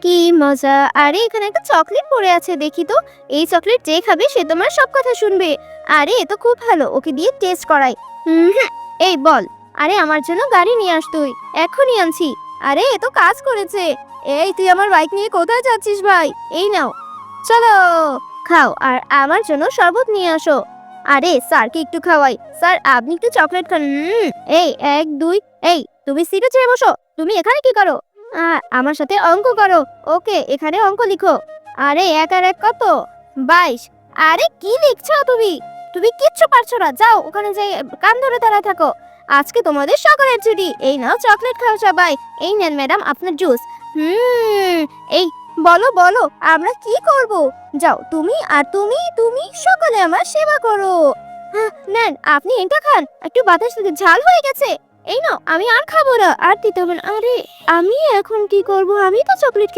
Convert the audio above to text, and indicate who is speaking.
Speaker 1: কি মজা! আরে এখানে একটা চকলেট পড়ে আছে দেখি তো। এই চকলেট যে খাবে সে তোমার সব কথা শুনবে। আরে এ তো খুব ভালো। ওকে দিয়ে টেস্ট করাই। হুম। এই বল। আরে আমার জন্য গাড়ি নিয়ে আস তুই। এক্ষুনি আনছি। আরে এ তো কাজ করেছে। এই তুই আমার বাইক নিয়ে কোথায় যাচ্ছিস ভাই? এই নাও। চলো খাও আর আমার জন্য শরবত নিয়ে আসো। আরে স্যারকে একটু খাওয়াই। স্যার আপনি একটু চকলেট খান। এই ১ ২ এই তুমি সিটে চেয়ে বসো। তুমি এখানে কি করো? আমার সাথে অঙ্ক করো। ওকে এখানে অঙ্ক লিখো। আরে ১ আর ১ কত? ২২। আরে কি লিখছো তুমি? তুমি কিচ্ছু পারছো না। যাও ওখানে যাই কান ধরে দাঁড়ায় থাকো। আজকে তোমাদের সকলের ছুটি। এই নাও চকলেট খাও সবাই। এই নেন ম্যাডাম আপনার জুস। হুম। এই বলো বলো আমরা কি করব? যাও তুমি আর তুমি সকলে আমার সেবা করো। নেন আপনি এটা খান। একটু বাতাস ঝাল হয়ে গেছে। এই নাও আমি আর খাবো না। আর দিতে হবে না। আরে আমি এখন কি করব? আমি তো চকলেট